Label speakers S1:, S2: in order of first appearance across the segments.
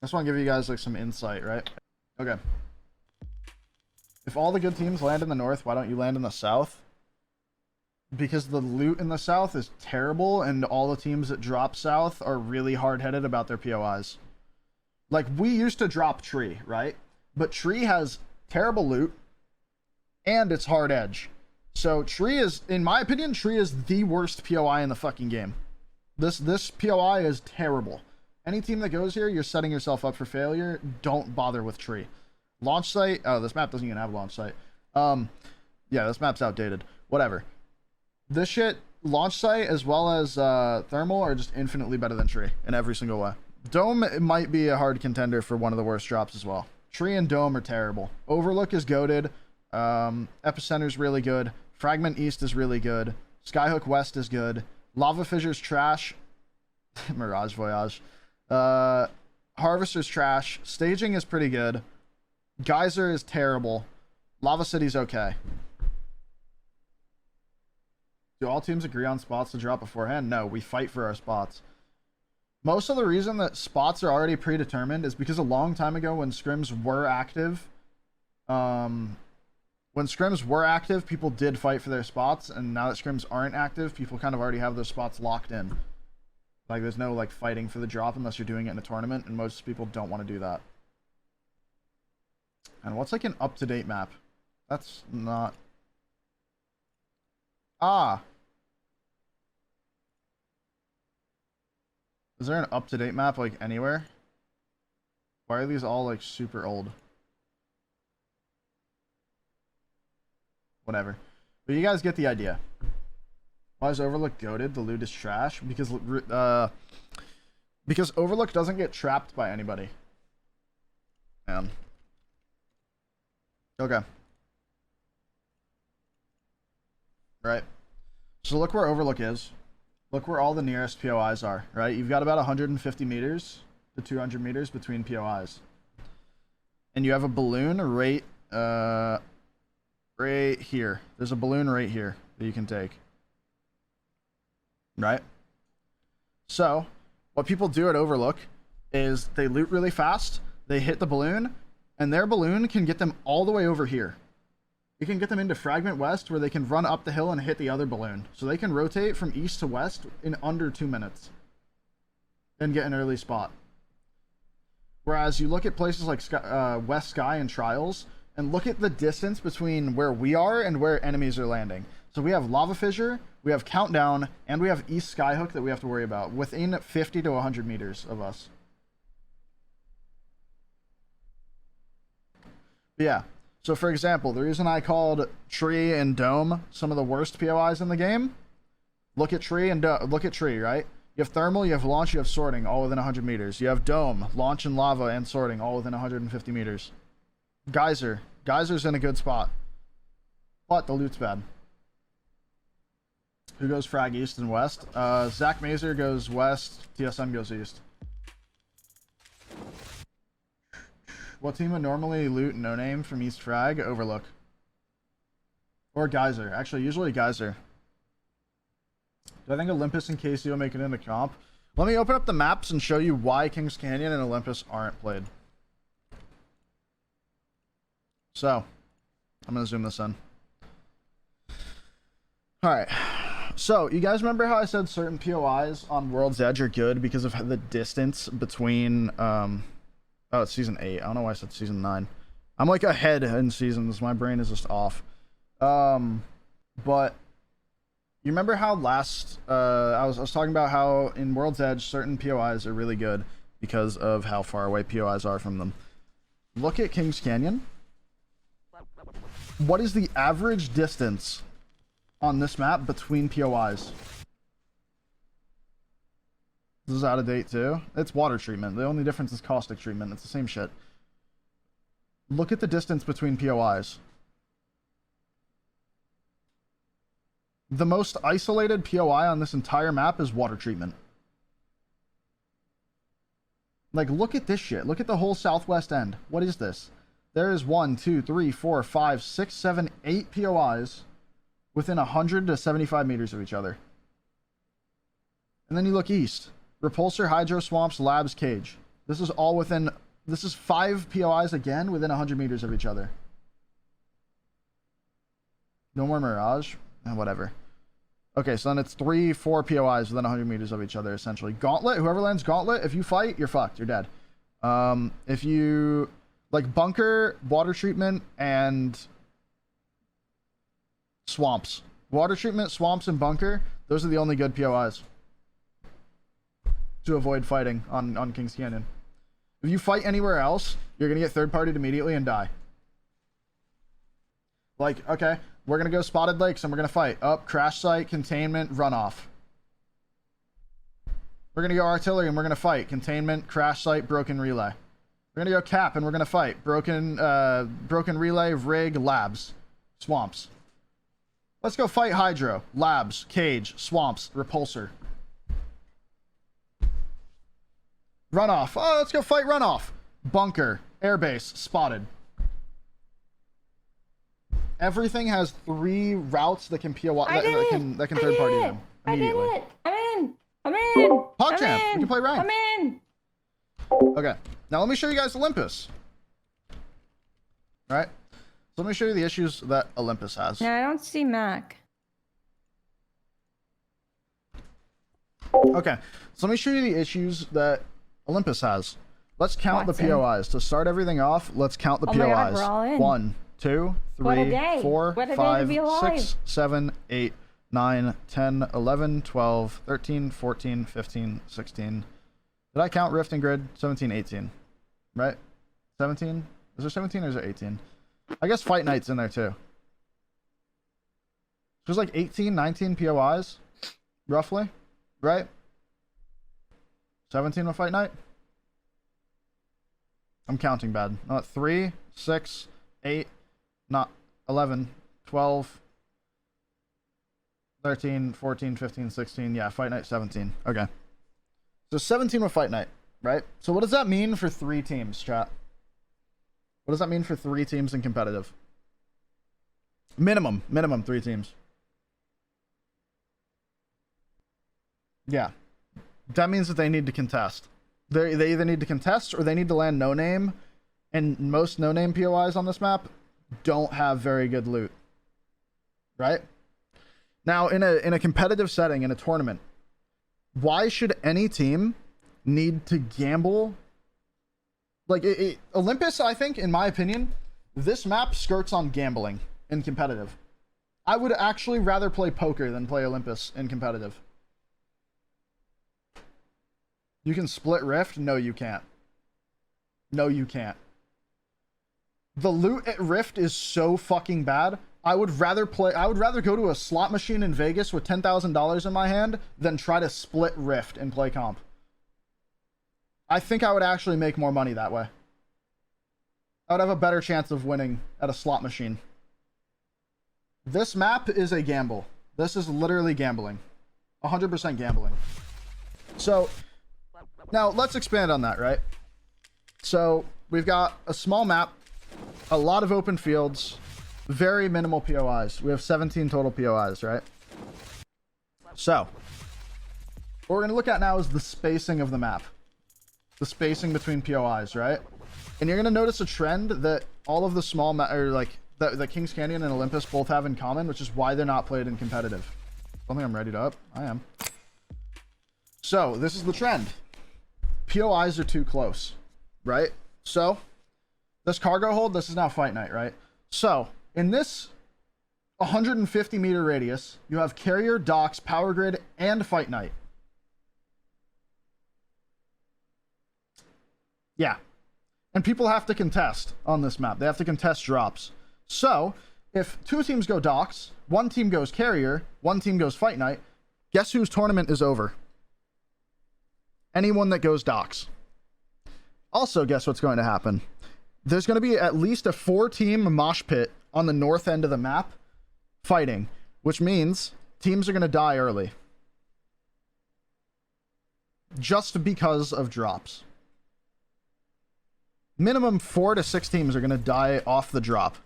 S1: just want to give you guys like some insight, right? Okay. If all the good teams land in the north, why don't you land in the south? Because the loot in the south is terrible, and all the teams that drop south are really hard-headed about their POIs. Like, we used to drop Tree, right? But Tree has terrible loot, and it's hard edge. So Tree is, in my opinion, Tree is the worst POI in the fucking game. This POI is terrible. Any team that goes here, you're setting yourself up for failure. Don't bother with Tree. Launch site. Oh, this map doesn't even have a launch site. Yeah, this map's outdated. Whatever. This shit, launch site as well as thermal are just infinitely better than Tree in every single way. Dome might be a hard contender for one of the worst drops as well. Tree and Dome are terrible. Overlook is goated. Epicenter's really good. Fragment East is really good. Skyhook West is good. Lava Fissure's trash. Mirage Voyage. Harvester's trash. Staging is pretty good. Geyser is terrible. Lava City's okay. Do all teams agree on spots to drop beforehand? No, we fight for our spots. Most of the reason that spots are already predetermined is because a long time ago when scrims were active, people did fight for their spots, and now that scrims aren't active, people kind of already have those spots locked in. Like, there's no, like, fighting for the drop unless you're doing it in a tournament, and most people don't want to do that. And what's, like, an up-to-date map? That's not... Ah! Is there an up-to-date map, like, anywhere? Why are these all, like, super old? Whatever. But you guys get the idea. Why is Overlook goated? The loot is trash? Because Overlook doesn't get trapped by anybody. Man. Okay. Right. So look where Overlook is. Look where all the nearest POIs are, right? You've got about 150 meters to 200 meters between POIs. And you have a balloon right here. There's a balloon right here that you can take. Right? So, what people do at Overlook is they loot really fast, they hit the balloon, and their balloon can get them all the way over here. You can get them into Fragment West, where they can run up the hill and hit the other balloon. So they can rotate from east to west in under 2 minutes. And get an early spot. Whereas you look at places like West Sky and Trials, and look at the distance between where we are and where enemies are landing. So we have Lava Fissure, we have Countdown, and we have East Skyhook that we have to worry about, within 50 to 100 meters of us. But yeah. So, for example, the reason I called Tree and Dome some of the worst POIs in the game, look at Tree and look at Tree, right? You have Thermal, you have Launch, you have Sorting, all within 100 meters. You have Dome, Launch and Lava and Sorting, all within 150 meters. Geyser. Geyser's in a good spot. But the loot's bad. Who goes frag east and west? Zach Mazer goes west, TSM goes east. What team would normally loot No Name from East Frag? Overlook. Or Geyser. Actually, usually Geyser. Do I think Olympus and KCO make it into comp? Let me open up the maps and show you why Kings Canyon and Olympus aren't played. So, I'm going to zoom this in. Alright. So, you guys remember how I said certain POIs on World's Edge are good because of the distance between... Oh, it's season 8. I don't know why I said season 9. I'm like ahead in seasons. My brain is just off. But you remember how last I was talking about how in World's Edge certain POIs are really good because of how far away POIs are from them. Look at Kings Canyon. What is the average distance on this map between POIs? This is out of date too. It's water treatment. The only difference is caustic treatment. It's the same shit. Look at the distance between POIs. The most isolated POI on this entire map is water treatment. Like, look at this shit. Look at the whole southwest end. What is this? There is 1, 2, 3, 4, 5, 6, 7, 8 POIs within 100 to 75 meters of each other. And then you look east. Repulsor, Hydro Swamps, Labs, Cage. This is all within... This is 5 POIs again within 100 meters of each other. No more Mirage? Whatever. Okay, so then it's 3, 4 POIs within 100 meters of each other, essentially. Gauntlet, whoever lands Gauntlet, if you fight, you're fucked. You're dead. If you... Like, Bunker, Water Treatment, and... Swamps. Water Treatment, Swamps, and Bunker, those are the only good POIs. To avoid fighting on Kings Canyon. If you fight anywhere else, you're going to get third-partied immediately and die. Like, okay, we're going to go Spotted Lakes and we're going to fight. Up, Crash Site, Containment, Runoff. We're going to go Artillery and we're going to fight. Containment, Crash Site, Broken Relay. We're going to go Cap and we're going to fight. Broken Relay, Rig, Labs. Swamps. Let's go fight Hydro. Labs, Cage, Swamps, Repulsor. Runoff. Oh, let's go fight Runoff. Bunker. Airbase. Spotted. Everything has 3 routes that can POI that can third party them immediately.
S2: I'm in.
S1: PogChamp. You can play rank.
S2: I'm in.
S1: Okay. Now let me show you guys Olympus. All right. So let me show you the issues that Olympus has.
S2: No, I don't see Mac.
S1: Okay. So let me show you the issues that Olympus has. Let's count the POIs. To start everything off, let's count the POIs.
S2: My God, we're all in.
S1: 1, 2, 3, 4,
S2: What a day
S1: 5,
S2: to be alive.
S1: 6, 7, 8, 9, 10, 11, 12, 13, 14, 15, 16. Did I count Rift and Grid? 17, 18. Right? 17? Is there 17 or is there 18? I guess Fight Night's in there too. There's like 18, 19 POIs, roughly, right? 17 with Fight Night? I'm counting bad. Not 3, 6, 8, not 11, 12, 13, 14, 15, 16. Yeah, Fight Night 17. Okay. So 17 with Fight Night, right? So what does that mean for 3 teams, chat? What does that mean for 3 teams in competitive? Minimum 3 teams. Yeah. That means that they need to contest. They either need to contest or they need to land no name, and most no name POIs on this map don't have very good loot. Right? Now, in a competitive setting, in a tournament, why should any team need to gamble? Like, Olympus, I think, in my opinion, this map skirts on gambling in competitive. I would actually rather play poker than play Olympus in competitive. You can split Rift? No, you can't. No, you can't. The loot at Rift is so fucking bad. I would rather go to a slot machine in Vegas with $10,000 in my hand than try to split Rift and play comp. I think I would actually make more money that way. I would have a better chance of winning at a slot machine. This map is a gamble. This is literally gambling. 100% gambling. So, now let's expand on that, right? So, we've got a small map, a lot of open fields, very minimal POIs. We have 17 total POIs, right? So, what we're going to look at now is the spacing of the map. The spacing between POIs, right? And you're going to notice a trend that all of the small that Kings Canyon and Olympus both have in common, which is why they're not played in competitive. I don't think I'm ready to up. I am. So, this is the trend. POIs are too close, right? So, this cargo hold, this is now Fight Night, right? So, in this 150 meter radius, you have Carrier, Docks, Power Grid, and Fight Night. Yeah. And people have to contest on this map. They have to contest drops. So, if 2 teams go Docks, 1 team goes Carrier, 1 team goes Fight Night, guess whose tournament is over? Anyone that goes Docks. Also, guess what's going to happen? There's going to be at least a 4-team mosh pit on the north end of the map fighting, which means teams are going to die early. Just because of drops. Minimum 4 to 6 teams are going to die off the drop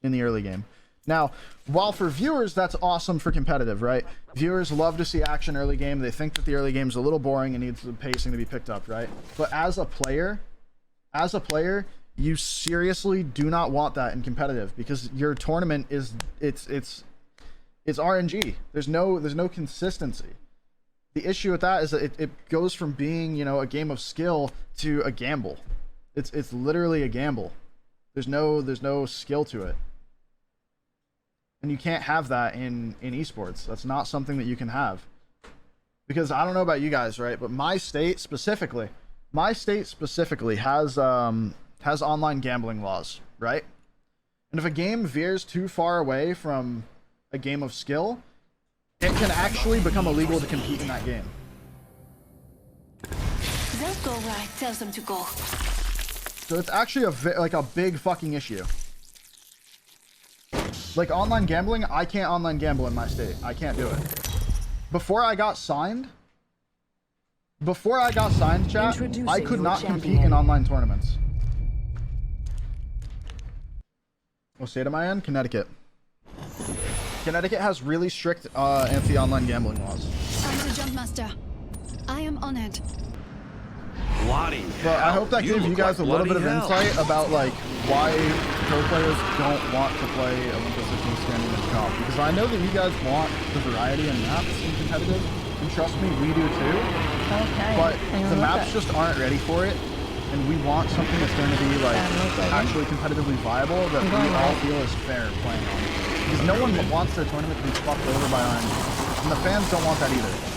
S1: in the early game. Now, while for viewers, that's awesome for competitive, right? Viewers love to see action early game. They think that the early game's a little boring and needs the pacing to be picked up, right? But as a player, you seriously do not want that in competitive, because your tournament is it's RNG. There's no consistency. The issue with that is that it goes from being, you know, a game of skill to a gamble. It's literally a gamble. There's no skill to it. And you can't have that in esports. That's not something that you can have. Because I don't know about you guys, right? But my state specifically has online gambling laws, right? And if a game veers too far away from a game of skill, it can actually become illegal to compete in that game.
S3: They'll go where I tell them to go.
S1: So it's actually a big fucking issue. Like online gambling, I can't online gamble in my state. I can't do it. Before I got signed, chat, I could not compete in online tournaments. What state am I in? Connecticut. Connecticut has really strict anti-online gambling laws.
S3: I'm the jump master. I am honored.
S4: Bloody
S1: But I hope that
S4: hell,
S1: gave you guys a
S4: look
S1: little
S4: like
S1: bit of
S4: bloody hell.
S1: insight about like why pro players don't want to play Olympus and standing in comp. Because I know that you guys want the variety in maps in competitive, and trust me, we do too.
S2: Okay.
S1: But
S2: Hang on,
S1: the
S2: look
S1: maps
S2: at-
S1: just aren't ready for it, and we want something that's going to be like actually competitively viable that we all feel is fair playing on. Because no one wants their tournament to be fucked over by RNG, and the fans don't want that either.